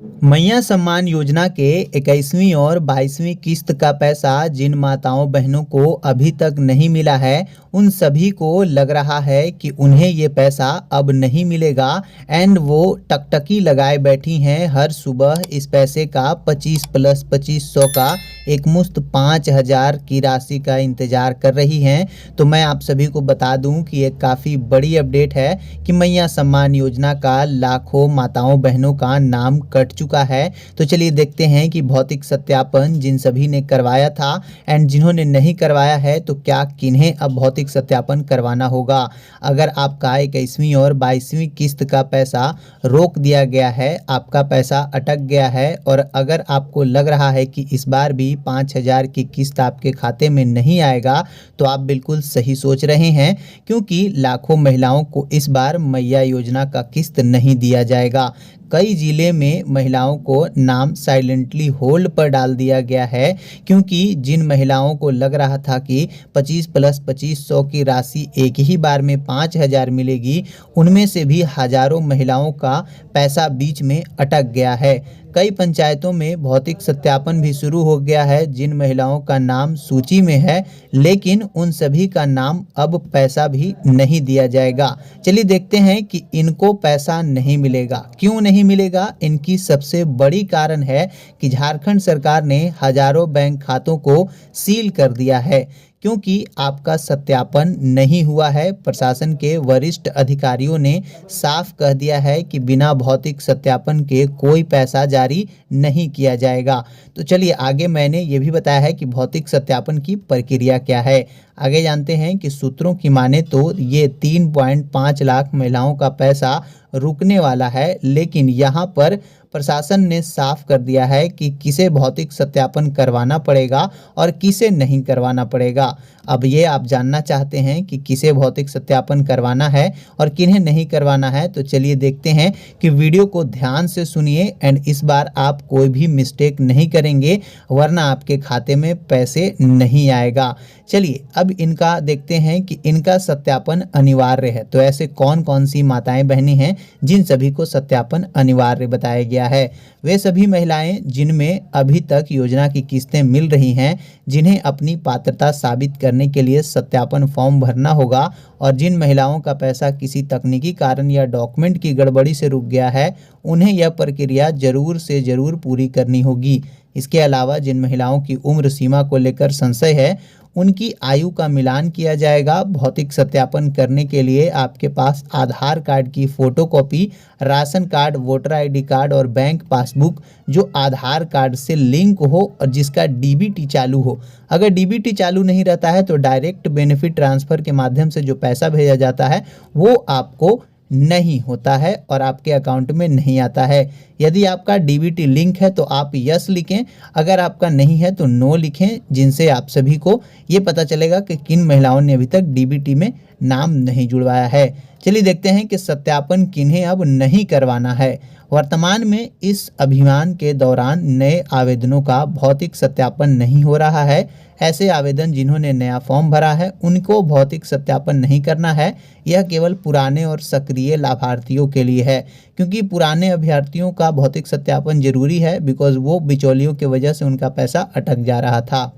मैया सम्मान योजना के 21वीं और 22वीं किस्त का पैसा जिन माताओं बहनों को अभी तक नहीं मिला है, उन सभी को लग रहा है कि उन्हें ये पैसा अब नहीं मिलेगा एंड वो टकटकी लगाए बैठी हैं हर सुबह इस पैसे का 25 + 2500 का एकमुश्त 5000 की राशि का इंतजार कर रही हैं। तो मैं आप सभी को बता दूं कि एक काफ़ी बड़ी अपडेट है कि मैया सम्मान योजना का लाखों माताओं बहनों का नाम कट चुका है। तो चलिए देखते हैं कि भौतिक सत्यापन जिन सभी ने करवाया था एंड जिन्होंने नहीं करवाया है तो क्या किन्हें अब भौतिक सत्यापन करवाना होगा। अगर आपका 21वीं और 22वीं किस्त का पैसा रोक दिया गया है, आपका पैसा अटक गया है और अगर आपको लग रहा है कि इस बार भी 5000 की किस्त आपके खाते में नहीं आएगा, तो आप बिल्कुल सही सोच रहे हैं, क्योंकि लाखों महिलाओं को इस बार मैया योजना का किस्त नहीं दिया जाएगा। कई जिले में महिलाओं को नाम साइलेंटली होल्ड पर डाल दिया गया है, क्योंकि जिन महिलाओं को लग रहा था कि 25 + 2500 की राशि एक ही बार में 5000 मिलेगी, उनमें से भी हजारों महिलाओं का पैसा बीच में अटक गया है। कई पंचायतों में भौतिक सत्यापन भी शुरू हो गया है। जिन महिलाओं का नाम सूची में है, लेकिन उन सभी का नाम अब पैसा भी नहीं दिया जाएगा। चलिए देखते हैं कि इनको पैसा नहीं मिलेगा। क्यों नहीं मिलेगा? इनकी सबसे बड़ी कारण है कि झारखंड सरकार ने हजारों बैंक खातों को सील कर दिया है, क्योंकि आपका सत्यापन नहीं हुआ है। प्रशासन के वरिष्ठ अधिकारियों ने साफ कह दिया है कि बिना भौतिक सत्यापन के कोई पैसा जारी नहीं किया जाएगा। तो चलिए आगे मैंने ये भी बताया है कि भौतिक सत्यापन की प्रक्रिया क्या है। आगे जानते हैं कि सूत्रों की माने तो ये 3.5 लाख महिलाओं का पैसा रुकने वाला है, लेकिन यहाँ पर प्रशासन ने साफ कर दिया है कि किसे भौतिक सत्यापन करवाना पड़ेगा और किसे नहीं करवाना पड़ेगा। अब ये आप जानना चाहते हैं कि किसे भौतिक सत्यापन करवाना है और किन्हें नहीं करवाना है, तो चलिए देखते हैं कि वीडियो को ध्यान से सुनिए एंड इस बार आप कोई भी मिस्टेक नहीं करेंगे, वरना आपके खाते में पैसे नहीं आएगा। चलिए अब इनका देखते हैं कि इनका सत्यापन अनिवार्य है। तो ऐसे कौन कौन सी माताएं बहनें हैं जिन सभी को सत्यापन अनिवार्य बताया गया है? वे सभी महिलाएं जिनमें अभी तक योजना की किस्तें मिल रही हैं, जिन्हें अपनी पात्रता साबित करने के लिए सत्यापन फॉर्म भरना होगा, और जिन महिलाओं का पैसा किसी तकनीकी कारण या डॉक्यूमेंट की गड़बड़ी से रुक गया है, उन्हें यह प्रक्रिया जरूर से जरूर पूरी करनी होगी। इसके अलावा जिन महिलाओं की उम्र सीमा को लेकर संशय है, उनकी आयु का मिलान किया जाएगा। भौतिक सत्यापन करने के लिए आपके पास आधार कार्ड की photocopy, ration card, voter ID card और बैंक पासबुक जो आधार कार्ड से लिंक हो और जिसका डीबीटी चालू हो। अगर डीबीटी चालू नहीं रहता है तो डायरेक्ट बेनिफिट ट्रांसफ़र के माध्यम से जो पैसा भेजा जाता है वो आपको नहीं होता है और आपके अकाउंट में नहीं आता है। यदि आपका डीबीटी लिंक है तो आप यस लिखें, अगर आपका नहीं है तो नो लिखें, जिनसे आप सभी को ये पता चलेगा कि किन महिलाओं ने अभी तक डीबीटी में नाम नहीं जुड़वाया है। चलिए देखते हैं कि सत्यापन किन्हें अब नहीं करवाना है। वर्तमान में इस अभियान के दौरान नए आवेदनों का भौतिक सत्यापन नहीं हो रहा है। ऐसे आवेदन जिन्होंने नया फॉर्म भरा है उनको भौतिक सत्यापन नहीं करना है। यह केवल पुराने और सक्रिय लाभार्थियों के लिए है, क्योंकि पुराने अभ्यर्थियों का भौतिक सत्यापन जरूरी है, बिकॉज वो बिचौलियों की वजह से उनका पैसा अटक जा रहा था।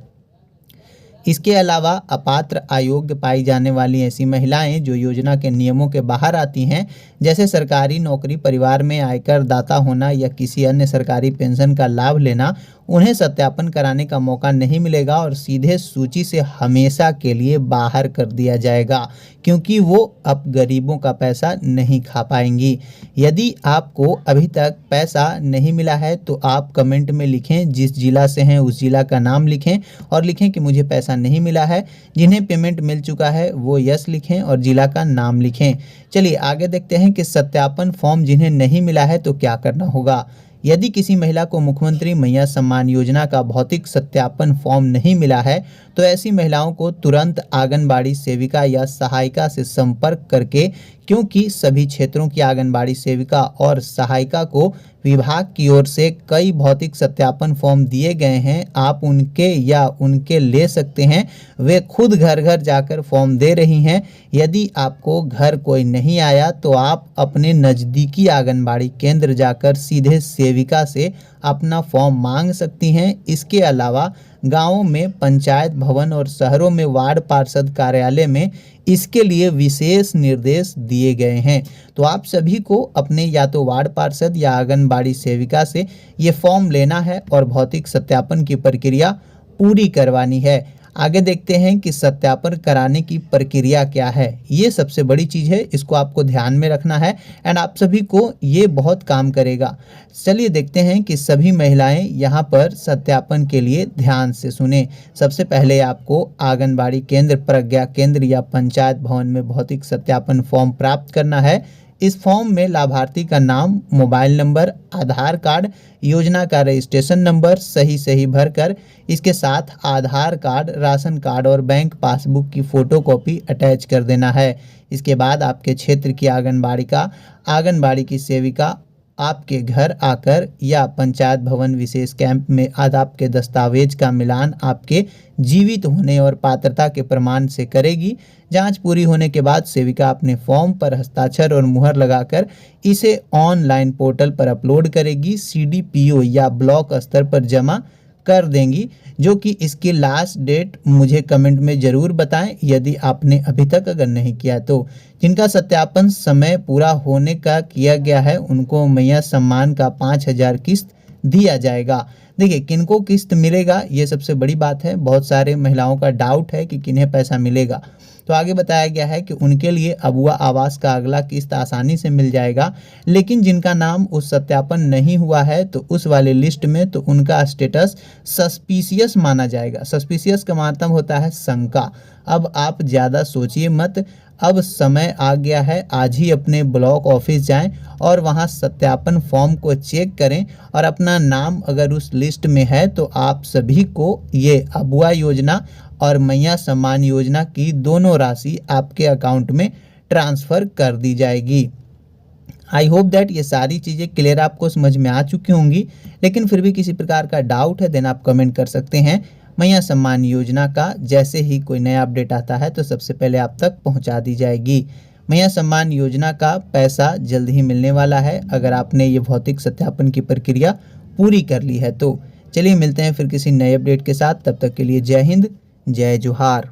इसके अलावा अपात्र अयोग्य पाई जाने वाली ऐसी महिलाएं जो योजना के नियमों के बाहर आती हैं, जैसे सरकारी नौकरी, परिवार में आयकर दाता होना या किसी अन्य सरकारी पेंशन का लाभ लेना, उन्हें सत्यापन कराने का मौका नहीं मिलेगा और सीधे सूची से हमेशा के लिए बाहर कर दिया जाएगा, क्योंकि वो अब गरीबों का पैसा नहीं खा पाएंगी। यदि आपको अभी तक पैसा नहीं मिला है तो आप कमेंट में लिखें, जिस जिला से हैं उस जिला का नाम लिखें और लिखें कि मुझे पैसा नहीं मिला है। जिन्हें पेमेंट मिल चुका है वो यस लिखें और जिला का नाम लिखें। चलिए आगे देखते हैं कि सत्यापन फॉर्म जिन्हें नहीं मिला है तो क्या करना होगा। यदि किसी महिला को मुख्यमंत्री मैया सम्मान योजना का भौतिक सत्यापन फॉर्म नहीं मिला है तो ऐसी महिलाओं को तुरंत आंगनबाड़ी सेविका या सहायिका से संपर्क करके, क्योंकि सभी क्षेत्रों की आंगनबाड़ी सेविका और सहायिका को विभाग की ओर से कई भौतिक सत्यापन फॉर्म दिए गए हैं, आप उनके ले सकते हैं। वे खुद घर घर जाकर फॉर्म दे रही हैं। यदि आपको घर कोई नहीं आया तो आप अपने नज़दीकी आंगनबाड़ी केंद्र जाकर सीधे सेविका से अपना फॉर्म मांग सकती हैं। इसके अलावा गांवों में पंचायत भवन और शहरों में वार्ड पार्षद कार्यालय में इसके लिए विशेष निर्देश दिए गए हैं। तो आप सभी को अपने या तो वार्ड पार्षद या आंगनबाड़ी सेविका से ये फॉर्म लेना है और भौतिक सत्यापन की प्रक्रिया पूरी करवानी है। आगे देखते हैं कि सत्यापन कराने की प्रक्रिया क्या है। ये सबसे बड़ी चीज़ है, इसको आपको ध्यान में रखना है एंड आप सभी को ये बहुत काम करेगा। चलिए देखते हैं कि सभी महिलाएं यहाँ पर सत्यापन के लिए ध्यान से सुने। सबसे पहले आपको आंगनबाड़ी केंद्र, प्रज्ञा केंद्र या पंचायत भवन में भौतिक सत्यापन फॉर्म प्राप्त करना है। इस फॉर्म में लाभार्थी का नाम, मोबाइल नंबर, आधार कार्ड, योजना का रजिस्ट्रेशन नंबर सही भरकर इसके साथ आधार कार्ड, राशन कार्ड और बैंक पासबुक की फ़ोटोकॉपी अटैच कर देना है। इसके बाद आपके क्षेत्र की आंगनबाड़ी की सेविका आपके घर आकर या पंचायत भवन विशेष कैंप में आपके दस्तावेज का मिलान आपके जीवित होने और पात्रता के प्रमाण से करेगी। जांच पूरी होने के बाद सेविका अपने फॉर्म पर हस्ताक्षर और मुहर लगाकर इसे ऑनलाइन पोर्टल पर अपलोड करेगी, CDPO या ब्लॉक स्तर पर जमा कर देंगी, जो कि इसकी लास्ट डेट मुझे कमेंट में ज़रूर बताएं यदि आपने अभी तक अगर नहीं किया तो। जिनका सत्यापन समय पूरा होने का किया गया है उनको मैया सम्मान का 5,000 किस्त दिया जाएगा। देखिए किनको किस्त मिलेगा ये सबसे बड़ी बात है। बहुत सारे महिलाओं का डाउट है कि किन्हें पैसा मिलेगा, तो आगे बताया गया है कि उनके लिए अबुआ आवास का अगला किस्त आसानी से मिल जाएगा। लेकिन जिनका नाम उस सत्यापन नहीं हुआ है तो उस वाले लिस्ट में तो उनका स्टेटस सस्पिशियस माना जाएगा। सस्पिशियस का मतलब होता है शंका। अब आप ज़्यादा सोचिए मत, अब समय आ गया है, आज ही अपने ब्लॉक ऑफिस जाएं और वहां सत्यापन फॉर्म को चेक करें और अपना नाम अगर उस लिस्ट में है तो आप सभी को ये अबुआ योजना और मैया सम्मान योजना की दोनों राशि आपके अकाउंट में ट्रांसफ़र कर दी जाएगी। आई होप दैट ये सारी चीज़ें क्लियर आपको समझ में आ चुकी होंगी। लेकिन फिर भी किसी प्रकार का डाउट है देन आप कमेंट कर सकते हैं। मैया सम्मान योजना का जैसे ही कोई नया अपडेट आता है तो सबसे पहले आप तक पहुंचा दी जाएगी। मैया सम्मान योजना का पैसा जल्द ही मिलने वाला है अगर आपने ये भौतिक सत्यापन की प्रक्रिया पूरी कर ली है तो। चलिए मिलते हैं फिर किसी नए अपडेट के साथ, तब तक के लिए जय हिंद, जय जोहार।